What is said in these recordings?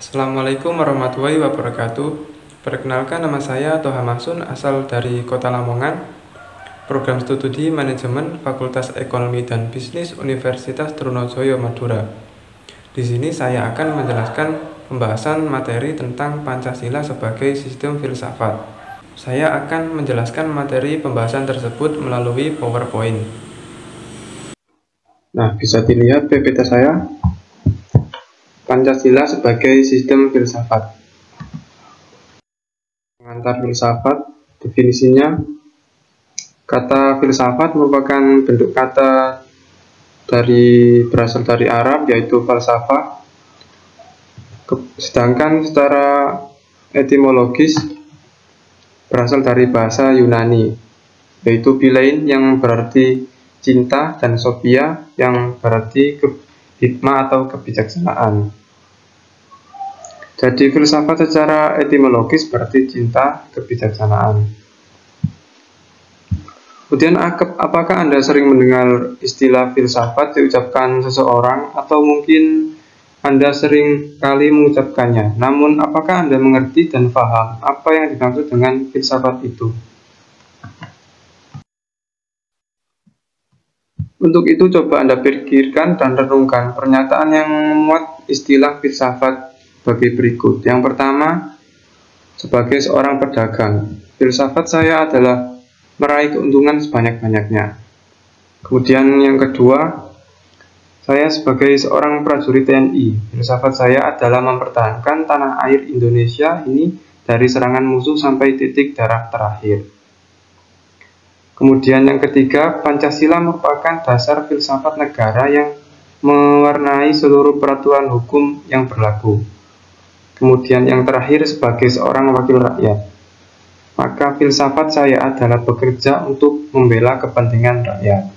Assalamualaikum warahmatullahi wabarakatuh. Perkenalkan, nama saya Toha Mahsun, asal dari Kota Lamongan, program studi Manajemen Fakultas Ekonomi dan Bisnis Universitas Trunojoyo Madura. Di sini saya akan menjelaskan pembahasan materi tentang Pancasila sebagai sistem filsafat. Saya akan menjelaskan materi pembahasan tersebut melalui PowerPoint. Nah, bisa dilihat PPT saya. Pancasila sebagai sistem filsafat. Pengantar filsafat, definisinya, kata filsafat merupakan bentuk kata berasal dari Arab, yaitu falsafah. Sedangkan secara etimologis berasal dari bahasa Yunani, yaitu philein yang berarti cinta dan sophia yang berarti hikmah atau kebijaksanaan. Jadi filsafat secara etimologis berarti cinta, kebijaksanaan. Kemudian apakah Anda sering mendengar istilah filsafat diucapkan seseorang, atau mungkin Anda sering kali mengucapkannya, namun apakah Anda mengerti dan paham apa yang dimaksud dengan filsafat itu? Untuk itu, coba Anda pikirkan dan renungkan pernyataan yang memuat istilah filsafat sebagai berikut. Yang pertama, sebagai seorang pedagang, filsafat saya adalah meraih keuntungan sebanyak-banyaknya. Kemudian yang kedua, saya sebagai seorang prajurit TNI, filsafat saya adalah mempertahankan tanah air Indonesia ini dari serangan musuh sampai titik darah terakhir. Kemudian yang ketiga, Pancasila merupakan dasar filsafat negara yang mewarnai seluruh peraturan hukum yang berlaku. Kemudian yang terakhir, sebagai seorang wakil rakyat, maka filsafat saya adalah bekerja untuk membela kepentingan rakyat.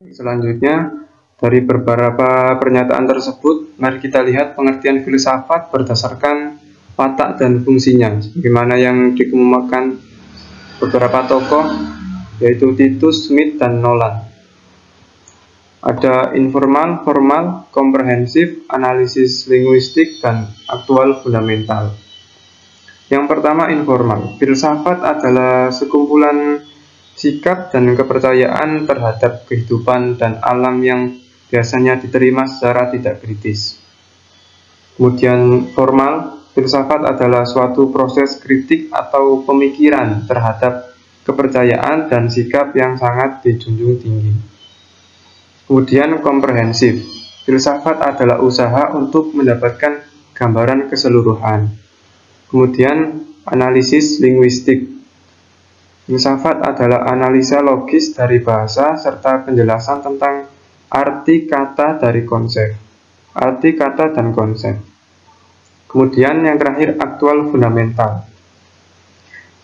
Selanjutnya, dari beberapa pernyataan tersebut, mari kita lihat pengertian filsafat berdasarkan watak dan fungsinya, sebagaimana yang dikemukakan beberapa tokoh, yaitu Titus, Smith, dan Nolan. Ada informal, formal, komprehensif, analisis linguistik, dan aktual fundamental. Yang pertama, informal. Filsafat adalah sekumpulan sikap dan kepercayaan terhadap kehidupan dan alam yang biasanya diterima secara tidak kritis. Kemudian formal, filsafat adalah suatu proses kritik atau pemikiran terhadap kepercayaan dan sikap yang sangat dijunjung tinggi. Kemudian komprehensif, filsafat adalah usaha untuk mendapatkan gambaran keseluruhan. Kemudian analisis linguistik, filsafat adalah analisa logis dari bahasa serta penjelasan tentang arti kata dan konsep. Kemudian yang terakhir, aktual fundamental.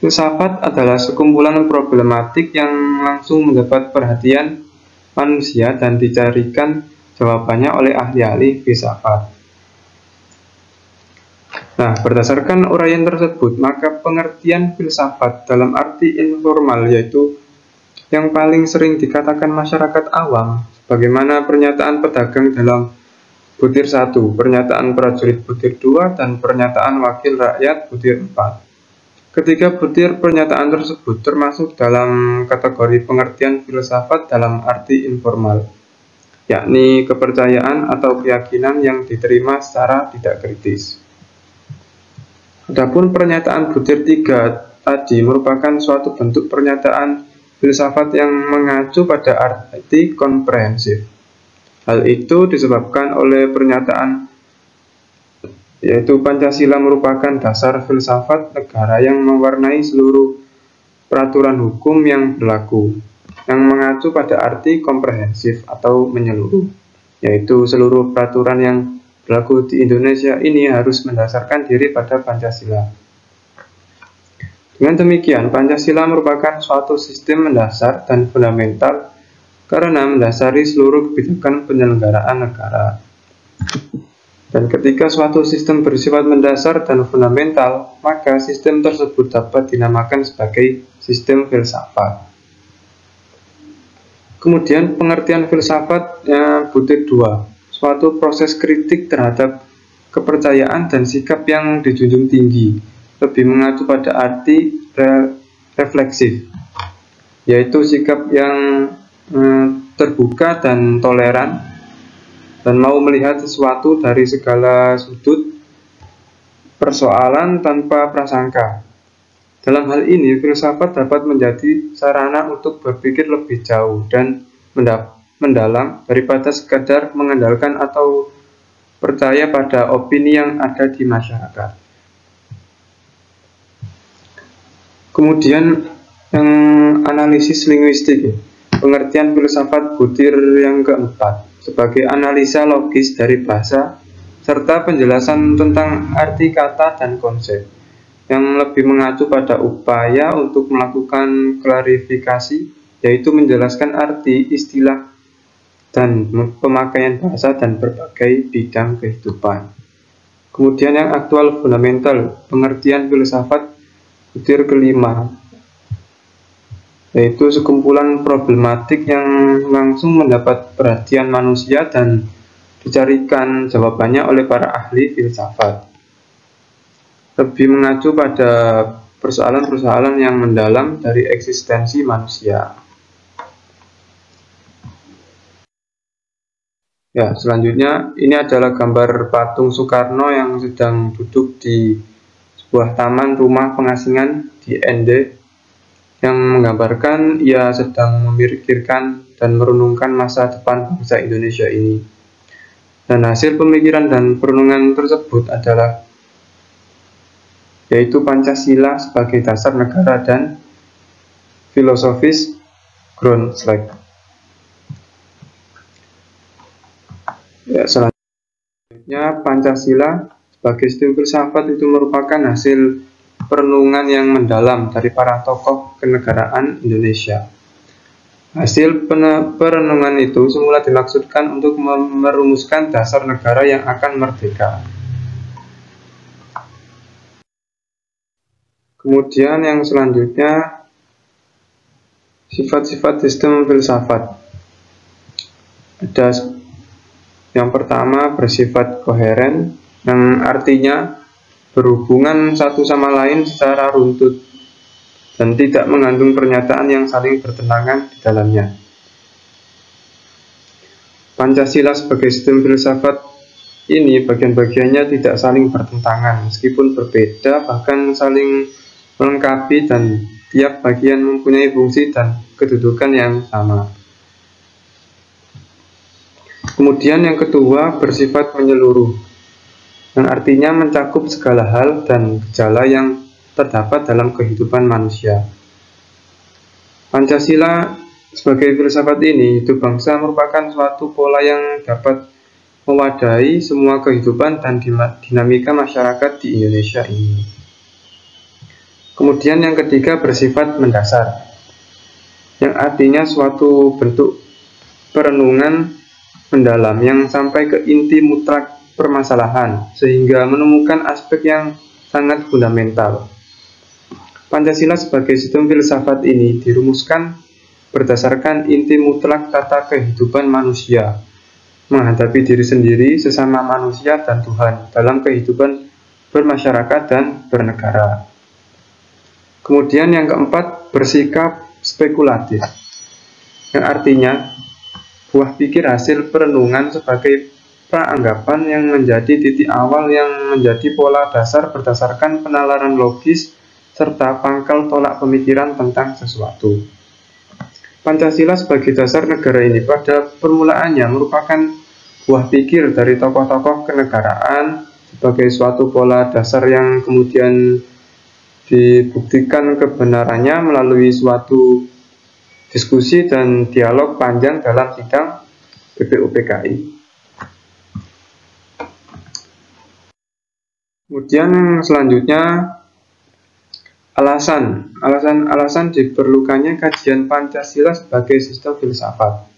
Filsafat adalah sekumpulan problematik yang langsung mendapat perhatian manusia dan dicarikan jawabannya oleh ahli-ahli filsafat. Nah, berdasarkan uraian tersebut, maka pengertian filsafat dalam arti informal, yaitu yang paling sering dikatakan masyarakat awam, bagaimana pernyataan pedagang dalam butir 1, pernyataan prajurit butir 2, dan pernyataan wakil rakyat butir 4. Ketiga butir pernyataan tersebut termasuk dalam kategori pengertian filsafat dalam arti informal, yakni kepercayaan atau keyakinan yang diterima secara tidak kritis. Adapun pernyataan butir 3 tadi merupakan suatu bentuk pernyataan filsafat yang mengacu pada arti komprehensif. Hal itu disebabkan oleh pernyataan, yaitu Pancasila merupakan dasar filsafat negara yang mewarnai seluruh peraturan hukum yang berlaku, yang mengacu pada arti komprehensif atau menyeluruh, yaitu seluruh peraturan yang berlaku di Indonesia ini harus mendasarkan diri pada Pancasila. Dengan demikian, Pancasila merupakan suatu sistem mendasar dan fundamental karena mendasari seluruh kebijakan penyelenggaraan negara. Dan ketika suatu sistem bersifat mendasar dan fundamental, maka sistem tersebut dapat dinamakan sebagai sistem filsafat. Kemudian pengertian filsafatnya butir 2, suatu proses kritik terhadap kepercayaan dan sikap yang dijunjung tinggi, lebih mengacu pada arti refleksif, yaitu sikap yang terbuka dan toleran, dan mau melihat sesuatu dari segala sudut persoalan tanpa prasangka. Dalam hal ini, filsafat dapat menjadi sarana untuk berpikir lebih jauh dan mendalam daripada sekadar mengandalkan atau percaya pada opini yang ada di masyarakat. Kemudian yang analisis linguistik, pengertian filsafat butir yang keempat sebagai analisa logis dari bahasa serta penjelasan tentang arti kata dan konsep, yang lebih mengacu pada upaya untuk melakukan klarifikasi, yaitu menjelaskan arti istilah dan pemakaian bahasa dan berbagai bidang kehidupan. Kemudian yang aktual fundamental, pengertian filsafat butir kelima, yaitu sekumpulan problematik yang langsung mendapat perhatian manusia dan dicarikan jawabannya oleh para ahli filsafat, lebih mengacu pada persoalan-persoalan yang mendalam dari eksistensi manusia. Ya, selanjutnya ini adalah gambar patung Soekarno yang sedang duduk di sebuah taman rumah pengasingan di ND, yang menggambarkan ia sedang memikirkan dan merenungkan masa depan bangsa Indonesia ini. Dan hasil pemikiran dan perenungan tersebut adalah yaitu Pancasila sebagai dasar negara dan filosofis Groundslag. Ya, selanjutnya Pancasila sebagai sistem filsafat itu merupakan hasil perenungan yang mendalam dari para tokoh kenegaraan Indonesia. Hasil perenungan itu semula dimaksudkan untuk merumuskan dasar negara yang akan merdeka. Kemudian yang selanjutnya, sifat-sifat sistem filsafat. Ada yang pertama, bersifat koheren, yang artinya berhubungan satu sama lain secara runtut dan tidak mengandung pernyataan yang saling bertentangan di dalamnya. Pancasila sebagai sistem filsafat ini bagian-bagiannya tidak saling bertentangan, meskipun berbeda, bahkan saling melengkapi, dan tiap bagian mempunyai fungsi dan kedudukan yang sama. Kemudian yang kedua, bersifat menyeluruh, yang artinya mencakup segala hal dan gejala yang terdapat dalam kehidupan manusia. Pancasila sebagai filsafat ini, hidup bangsa merupakan suatu pola yang dapat mewadahi semua kehidupan dan dinamika masyarakat di Indonesia ini. Kemudian yang ketiga, bersifat mendasar, yang artinya suatu bentuk perenungan mendalam yang sampai ke inti mutlak permasalahan sehingga menemukan aspek yang sangat fundamental. Pancasila sebagai sistem filsafat ini dirumuskan berdasarkan inti mutlak tata kehidupan manusia, menghadapi diri sendiri, sesama manusia, dan Tuhan dalam kehidupan bermasyarakat dan bernegara. Kemudian yang keempat, bersikap spekulatif, yang artinya buah pikir hasil perenungan sebagai praanggapan yang menjadi titik awal yang menjadi pola dasar berdasarkan penalaran logis serta pangkal tolak pemikiran tentang sesuatu. Pancasila sebagai dasar negara ini pada permulaannya merupakan buah pikir dari tokoh-tokoh kenegaraan sebagai suatu pola dasar yang kemudian dibuktikan kebenarannya melalui suatu diskusi dan dialog panjang dalam sidang BPUPKI. Kemudian selanjutnya, alasan diperlukannya kajian Pancasila sebagai sistem filsafat.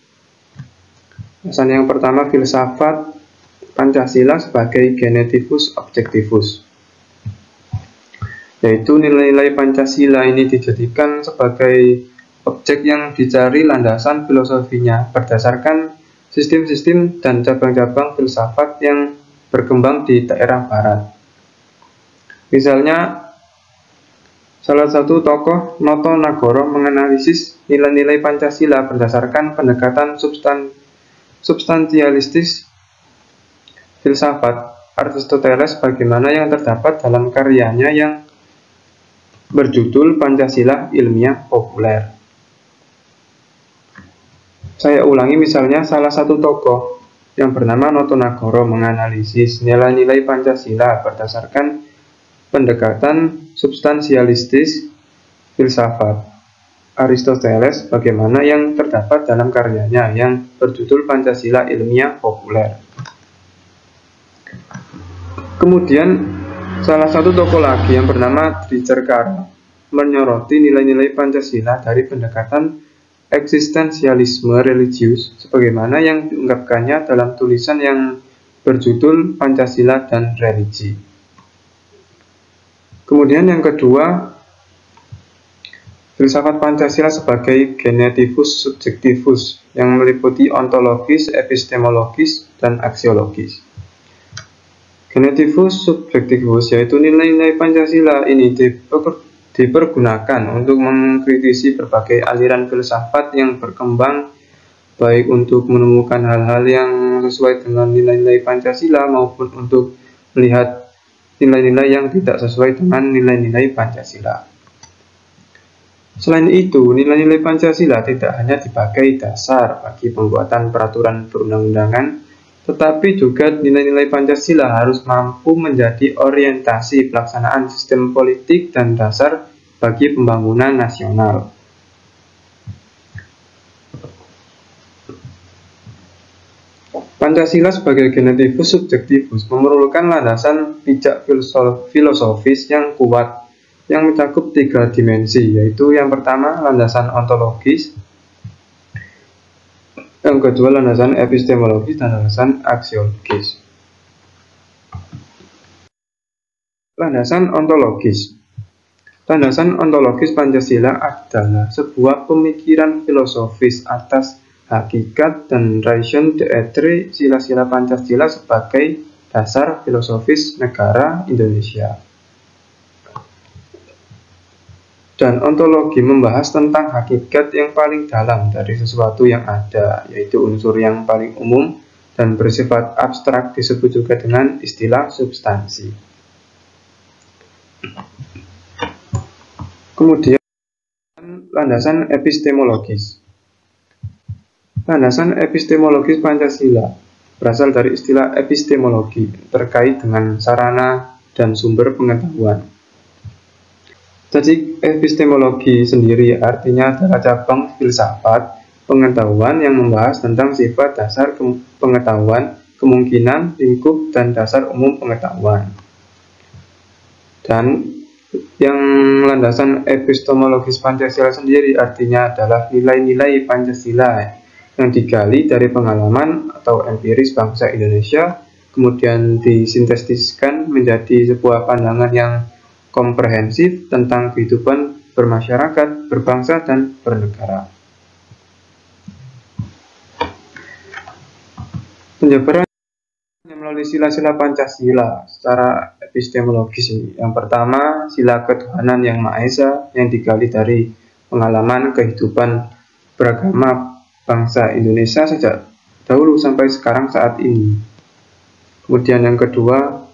Alasan yang pertama, filsafat Pancasila sebagai genetivus objektivus, yaitu nilai-nilai Pancasila ini dijadikan sebagai objek yang dicari landasan filosofinya berdasarkan sistem-sistem dan cabang-cabang filsafat yang berkembang di daerah barat. Misalnya, salah satu tokoh Noto Nagoro menganalisis nilai-nilai Pancasila berdasarkan pendekatan substansialistis filsafat Aristoteles, bagaimana yang terdapat dalam karyanya yang berjudul Pancasila Ilmiah Populer. Saya ulangi, misalnya salah satu tokoh yang bernama Noto Nagoro menganalisis nilai-nilai Pancasila berdasarkan pendekatan substansialistis filsafat Aristoteles, bagaimana yang terdapat dalam karyanya yang berjudul Pancasila Ilmiah Populer. Kemudian salah satu tokoh lagi yang bernama Tricerkara menyoroti nilai-nilai Pancasila dari pendekatan eksistensialisme religius, sebagaimana yang diungkapkannya dalam tulisan yang berjudul Pancasila dan Religi. Kemudian yang kedua, filsafat Pancasila sebagai genetivus subjektivus yang meliputi ontologis, epistemologis, dan aksiologis. Genetivus subjektivus yaitu nilai-nilai Pancasila ini dipergunakan untuk mengkritisi berbagai aliran filsafat yang berkembang, baik untuk menemukan hal-hal yang sesuai dengan nilai-nilai Pancasila maupun untuk melihat nilai-nilai yang tidak sesuai dengan nilai-nilai Pancasila. Selain itu, nilai-nilai Pancasila tidak hanya dipakai dasar bagi pembuatan peraturan perundang-undangan, tetapi juga nilai-nilai Pancasila harus mampu menjadi orientasi pelaksanaan sistem politik dan dasar bagi pembangunan nasional. Pancasila sebagai genetivus subjektivus memerlukan landasan pijak filosofis yang kuat yang mencakup 3 dimensi, yaitu yang pertama landasan ontologis, yang kedua landasan epistemologis, dan landasan aksiologis. Landasan ontologis. Landasan ontologis Pancasila adalah sebuah pemikiran filosofis atas hakikat dan raison d'être sila-sila Pancasila sebagai dasar filosofis negara Indonesia. Dan ontologi membahas tentang hakikat yang paling dalam dari sesuatu yang ada, yaitu unsur yang paling umum dan bersifat abstrak, disebut juga dengan istilah substansi. Kemudian landasan epistemologis. Landasan epistemologis Pancasila berasal dari istilah epistemologi terkait dengan sarana dan sumber pengetahuan. Jadi epistemologi sendiri artinya adalah cabang filsafat pengetahuan yang membahas tentang sifat dasar pengetahuan, kemungkinan, lingkup, dan dasar umum pengetahuan. Dan yang landasan epistemologis Pancasila sendiri artinya adalah nilai-nilai Pancasila yang digali dari pengalaman atau empiris bangsa Indonesia, kemudian disintetiskan menjadi sebuah pandangan yang komprehensif tentang kehidupan bermasyarakat, berbangsa, dan bernegara. Penjabaran melalui sila-sila Pancasila secara epistemologis ini. Yang pertama, sila ketuhanan yang Maha Esa yang digali dari pengalaman kehidupan beragama bangsa Indonesia sejak dahulu sampai sekarang saat ini. Kemudian yang kedua,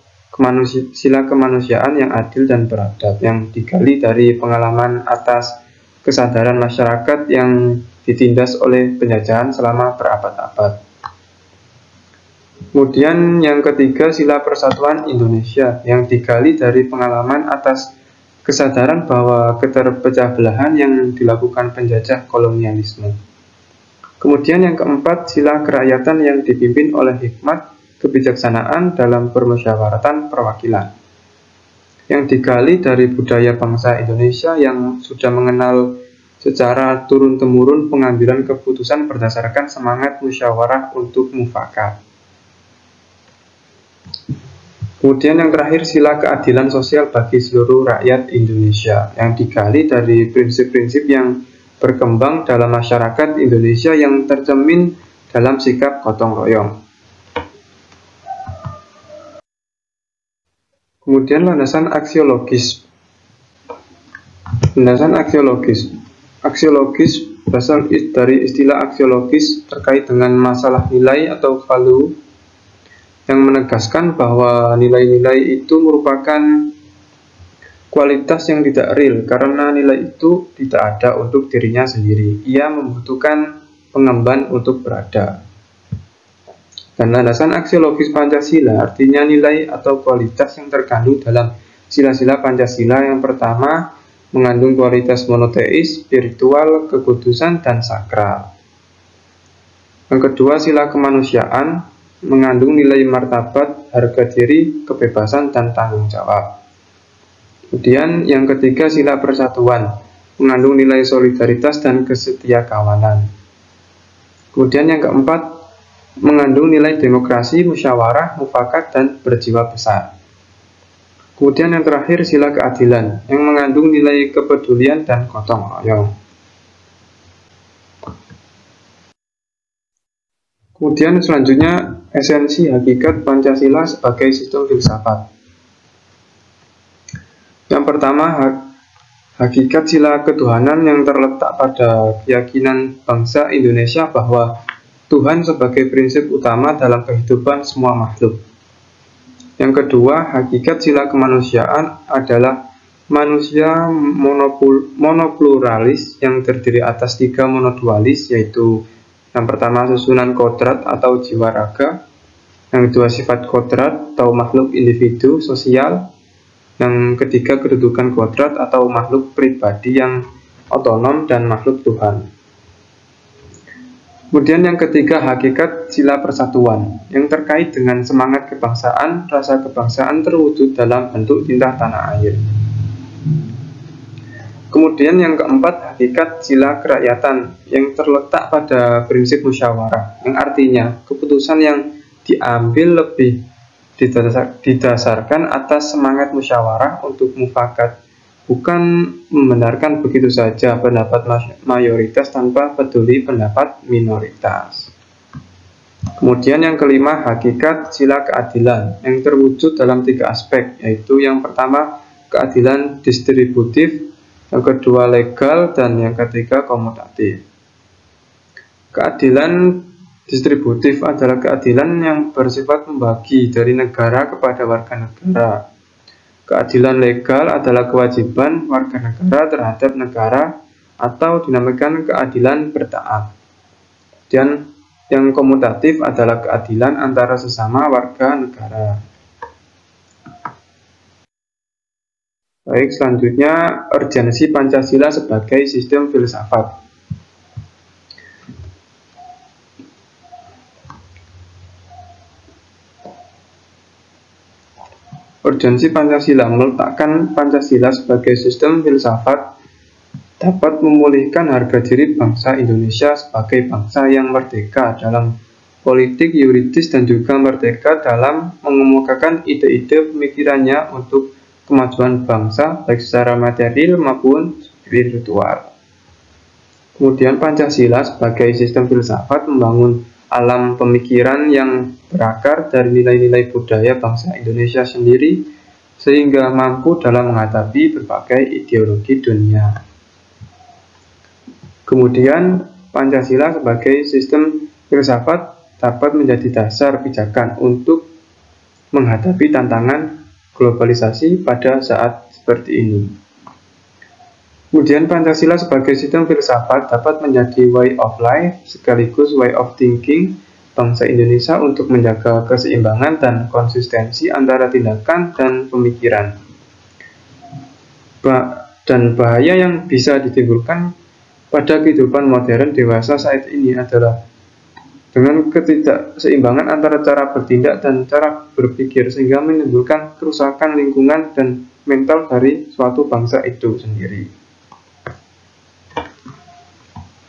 sila kemanusiaan yang adil dan beradab yang digali dari pengalaman atas kesadaran masyarakat yang ditindas oleh penjajahan selama berabad-abad. Kemudian yang ketiga, sila persatuan Indonesia yang digali dari pengalaman atas kesadaran bahwa keterpecah belahan yang dilakukan penjajah kolonialisme. Kemudian yang keempat, sila kerakyatan yang dipimpin oleh hikmat kebijaksanaan dalam permusyawaratan perwakilan, yang digali dari budaya bangsa Indonesia yang sudah mengenal secara turun-temurun pengambilan keputusan berdasarkan semangat musyawarah untuk mufakat. Kemudian yang terakhir, sila keadilan sosial bagi seluruh rakyat Indonesia yang digali dari prinsip-prinsip yang berkembang dalam masyarakat Indonesia yang tercermin dalam sikap gotong royong. Kemudian landasan aksiologis. Landasan aksiologis. Aksiologis berasal dari istilah aksiologis terkait dengan masalah nilai atau value yang menegaskan bahwa nilai-nilai itu merupakan kualitas yang tidak real karena nilai itu tidak ada untuk dirinya sendiri. Ia membutuhkan pengemban untuk berada. Dan landasan aksiologis Pancasila artinya nilai atau kualitas yang terkandung dalam sila-sila Pancasila. Yang pertama mengandung kualitas monoteis, spiritual, kekudusan, dan sakral. Yang kedua sila kemanusiaan mengandung nilai martabat, harga diri, kebebasan, dan tanggung jawab. Kemudian yang ketiga sila persatuan mengandung nilai solidaritas dan kesetiakawanan. Kemudian yang keempat mengandung nilai demokrasi, musyawarah, mufakat, dan berjiwa besar. Kemudian yang terakhir sila keadilan yang mengandung nilai kepedulian dan gotong royong. Kemudian selanjutnya esensi hakikat Pancasila sebagai sistem filsafat. Yang pertama hakikat sila ketuhanan yang terletak pada keyakinan bangsa Indonesia bahwa Tuhan sebagai prinsip utama dalam kehidupan semua makhluk. Yang kedua, hakikat sila kemanusiaan adalah manusia monopluralis yang terdiri atas 3 monodualis, yaitu yang pertama susunan kodrat atau jiwa raga, yang kedua sifat kodrat atau makhluk individu sosial, yang ketiga kedudukan kodrat atau makhluk pribadi yang otonom dan makhluk Tuhan. Kemudian yang ketiga hakikat sila persatuan yang terkait dengan semangat kebangsaan, rasa kebangsaan terwujud dalam bentuk cinta tanah air. Kemudian yang keempat hakikat sila kerakyatan yang terletak pada prinsip musyawarah, yang artinya keputusan yang diambil lebih didasarkan atas semangat musyawarah untuk mufakat, bukan membenarkan begitu saja pendapat mayoritas tanpa peduli pendapat minoritas. Kemudian yang kelima hakikat sila keadilan yang terwujud dalam 3 aspek, yaitu yang pertama keadilan distributif, yang kedua legal, dan yang ketiga komutatif. Keadilan distributif adalah keadilan yang bersifat membagi dari negara kepada warga negara. Keadilan legal adalah kewajiban warga negara terhadap negara atau dinamakan keadilan bertaat. Dan yang komutatif adalah keadilan antara sesama warga negara. Baik, selanjutnya urgensi Pancasila sebagai sistem filsafat. Urgensi Pancasila meletakkan Pancasila sebagai sistem filsafat dapat memulihkan harga diri bangsa Indonesia sebagai bangsa yang merdeka dalam politik, yuridis, dan juga merdeka dalam mengemukakan ide-ide pemikirannya untuk kemajuan bangsa baik secara material maupun spiritual. Kemudian Pancasila sebagai sistem filsafat membangun alam pemikiran yang berakar dari nilai-nilai budaya bangsa Indonesia sendiri sehingga mampu dalam menghadapi berbagai ideologi dunia. Kemudian Pancasila sebagai sistem filsafat dapat menjadi dasar pijakan untuk menghadapi tantangan globalisasi pada saat seperti ini. Kemudian Pancasila sebagai sistem filsafat dapat menjadi way of life sekaligus way of thinking bangsa Indonesia untuk menjaga keseimbangan dan konsistensi antara tindakan dan pemikiran. Dan bahaya yang bisa ditimbulkan pada kehidupan modern dewasa saat ini adalah dengan ketidakseimbangan antara cara bertindak dan cara berpikir sehingga menimbulkan kerusakan lingkungan dan mental dari suatu bangsa itu sendiri.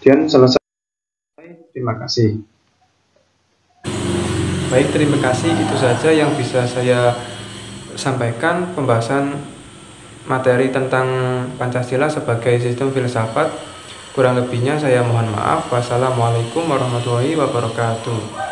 Dan selesai. Terima kasih. Baik, terima kasih. Itu saja yang bisa saya sampaikan pembahasan materi tentang Pancasila sebagai sistem filsafat. Kurang lebihnya saya mohon maaf. Wassalamualaikum warahmatullahi wabarakatuh.